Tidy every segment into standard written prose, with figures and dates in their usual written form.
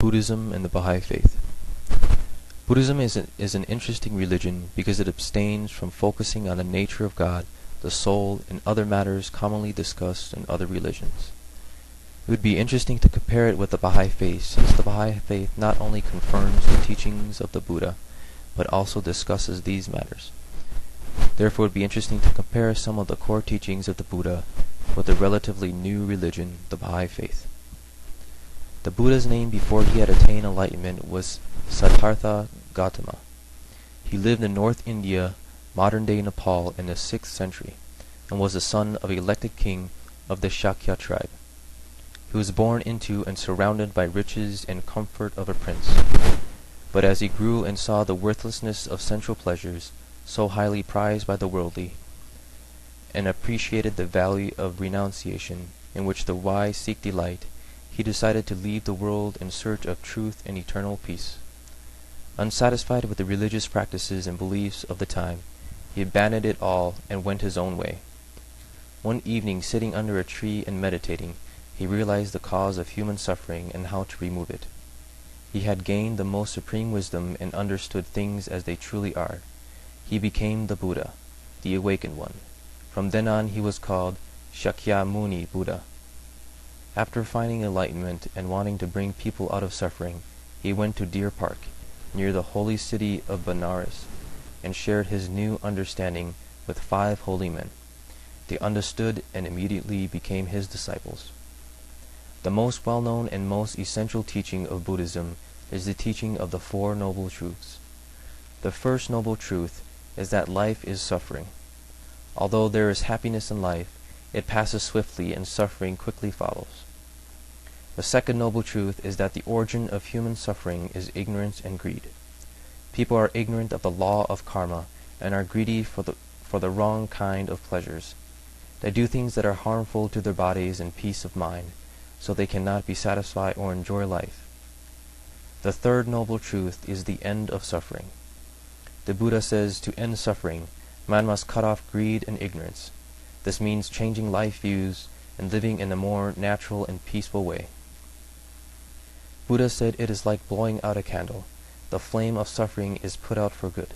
Buddhism and the Baha'i Faith. Buddhism is an interesting religion because it abstains from focusing on the nature of God, the soul, and other matters commonly discussed in other religions. It would be interesting to compare it with the Baha'i Faith, since the Baha'i Faith not only confirms the teachings of the Buddha, but also discusses these matters. Therefore, it would be interesting to compare some of the core teachings of the Buddha with the relatively new religion, the Baha'i Faith. The Buddha's name before he had attained enlightenment was Siddhartha Gautama. He lived in North India, modern-day Nepal, in the 6th century, and was the son of an elected king of the Shakya tribe. He was born into and surrounded by riches and comfort of a prince. But as he grew and saw the worthlessness of sensual pleasures, so highly prized by the worldly, and appreciated the value of renunciation, in which the wise seek delight, he decided to leave the world in search of truth and eternal peace. Unsatisfied with the religious practices and beliefs of the time, he abandoned it all and went his own way. One evening, sitting under a tree and meditating, he realized the cause of human suffering and how to remove it. He had gained the most supreme wisdom and understood things as they truly are. He became the Buddha, the awakened one. From then on he was called Shakyamuni Buddha. After finding enlightenment and wanting to bring people out of suffering, he went to Deer Park, near the holy city of Benares, and shared his new understanding with 5 holy men. They understood and immediately became his disciples. The most well-known and most essential teaching of Buddhism is the teaching of the 4 Noble Truths. The first noble truth is that life is suffering. Although there is happiness in life, it passes swiftly and suffering quickly follows. The second noble truth is that the origin of human suffering is ignorance and greed. People are ignorant of the law of karma and are greedy for the wrong kind of pleasures. They do things that are harmful to their bodies and peace of mind, so they cannot be satisfied or enjoy life. The third noble truth is the end of suffering. The Buddha says to end suffering, man must cut off greed and ignorance. This means changing life views and living in a more natural and peaceful way. Buddha said it is like blowing out a candle. The flame of suffering is put out for good.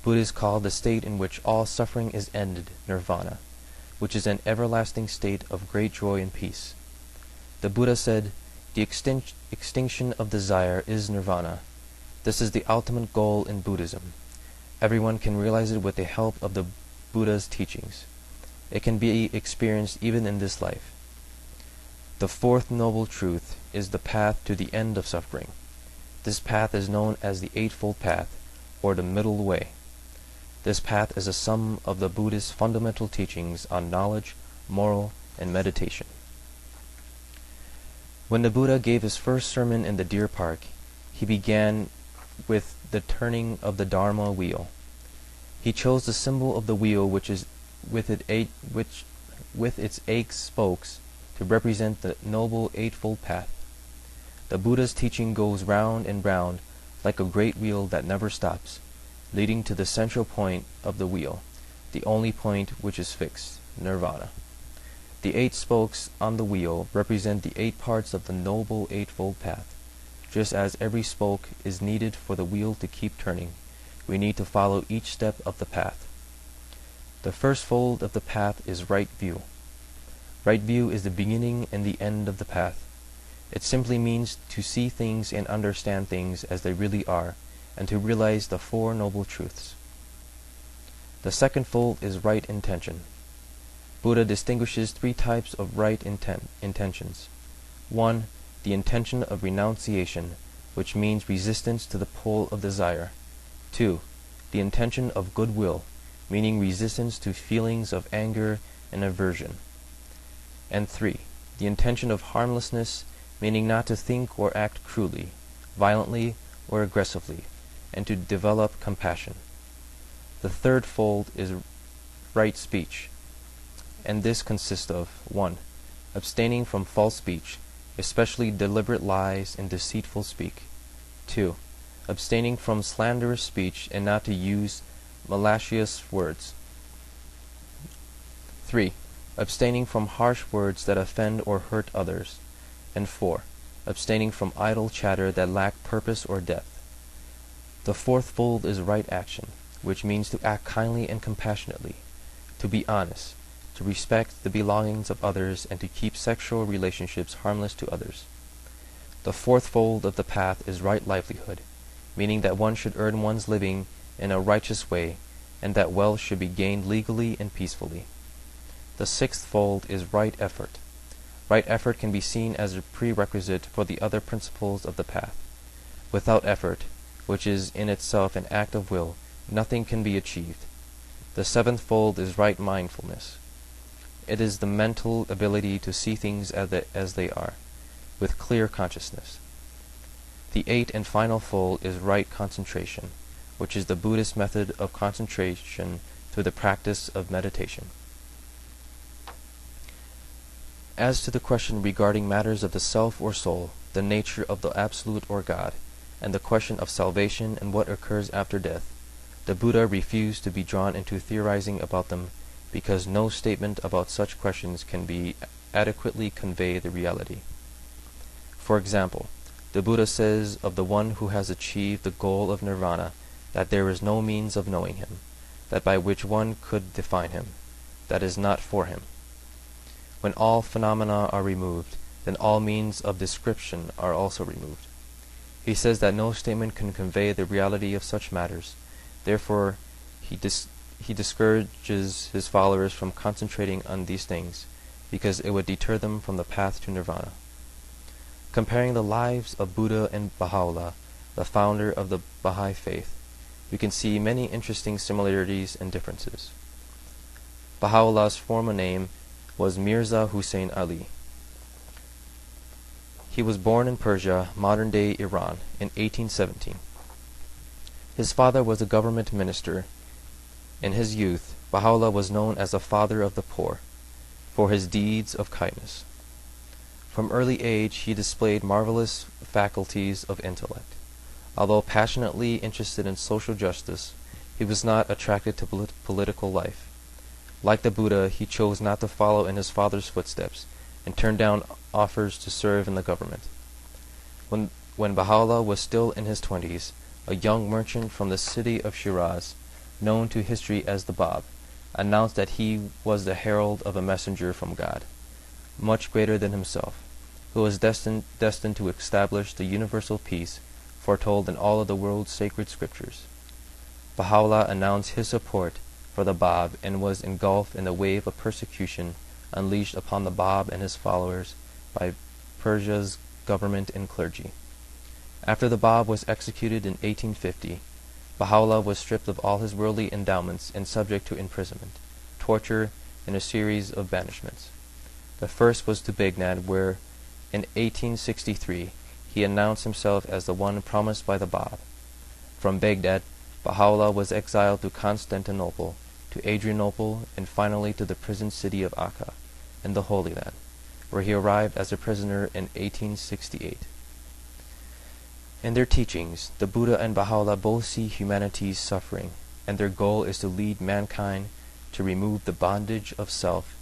Buddhists call the state in which all suffering is ended nirvana, which is an everlasting state of great joy and peace. The Buddha said, the extinction of desire is nirvana. This is the ultimate goal in Buddhism. Everyone can realize it with the help of the Buddha's teachings. It can be experienced even in this life. The fourth noble truth is the path to the end of suffering. This path is known as the Eightfold Path, or the Middle Way. This path is a sum of the Buddhist fundamental teachings on knowledge, moral, and meditation. When the Buddha gave his first sermon in the Deer Park, he began with the turning of the Dharma wheel. He chose the symbol of the wheel, which is with its 8 spokes, to represent the noble Eightfold Path. The Buddha's teaching goes round and round like a great wheel that never stops, leading to the central point of the wheel, the only point which is fixed, nirvana. The 8 spokes on the wheel represent the 8 parts of the Noble Eightfold Path. Just as every spoke is needed for the wheel to keep turning, we need to follow each step of the path. The first fold of the path is right view. Right view is the beginning and the end of the path. It simply means to see things and understand things as they really are, and to realize the 4 noble truths. The second fold is right intention. Buddha distinguishes 3 types of right intentions. 1. The intention of renunciation, which means resistance to the pull of desire. 2. The intention of goodwill, meaning resistance to feelings of anger and aversion. And 3. The intention of harmlessness, meaning not to think or act cruelly, violently, or aggressively, and to develop compassion. The third fold is right speech, and this consists of 1. Abstaining from false speech, especially deliberate lies and deceitful speak. 2. Abstaining from slanderous speech and not to use malicious words. 3. Abstaining from harsh words that offend or hurt others. And 4. abstaining from idle chatter that lack purpose or depth. The fourth fold is right action, which means to act kindly and compassionately, to be honest, to respect the belongings of others, and to keep sexual relationships harmless to others. The fourth fold of the path is right livelihood, meaning that one should earn one's living in a righteous way, and that wealth should be gained legally and peacefully. The sixth fold is right effort. Right effort can be seen as a prerequisite for the other principles of the path. Without effort, which is in itself an act of will, nothing can be achieved. The seventh fold is right mindfulness. It is the mental ability to see things as they are, with clear consciousness. The eighth and final fold is right concentration, which is the Buddhist method of concentration through the practice of meditation. As to the question regarding matters of the self or soul, the nature of the Absolute or God, and the question of salvation and what occurs after death, the Buddha refused to be drawn into theorizing about them, because no statement about such questions can be adequately convey the reality. For example, the Buddha says of the one who has achieved the goal of nirvana that there is no means of knowing him, that by which one could define him, that is not for him. When all phenomena are removed, then all means of description are also removed. He says that no statement can convey the reality of such matters. Therefore, he discourages his followers from concentrating on these things, because it would deter them from the path to nirvana. Comparing the lives of Buddha and Baha'u'llah, the founder of the Baha'i Faith, we can see many interesting similarities and differences. Baha'u'llah's former name was Mirza Hussein Ali. He was born in Persia, modern-day Iran, in 1817. His father was a government minister. In his youth, Baha'u'llah was known as the father of the poor, for his deeds of kindness. From early age he displayed marvelous faculties of intellect. Although passionately interested in social justice, he was not attracted to political life. Like the Buddha, he chose not to follow in his father's footsteps, and turned down offers to serve in the government. When Baha'u'llah was still in his 20s, a young merchant from the city of Shiraz, known to history as the Bab, announced that he was the herald of a messenger from God, much greater than himself, who was destined to establish the universal peace foretold in all of the world's sacred scriptures. Baha'u'llah announced his support for the Bab and was engulfed in the wave of persecution unleashed upon the Bab and his followers by Persia's government and clergy. After the Bab was executed in 1850, Baha'u'llah was stripped of all his worldly endowments and subject to imprisonment, torture, and a series of banishments. The first was to Baghdad, where in 1863 he announced himself as the one promised by the Bab. From Baghdad, Baha'u'llah was exiled to Constantinople, to Adrianople, and finally to the prison city of Akka, in the Holy Land, where he arrived as a prisoner in 1868. In their teachings, the Buddha and Baha'u'llah both see humanity's suffering, and their goal is to lead mankind to remove the bondage of self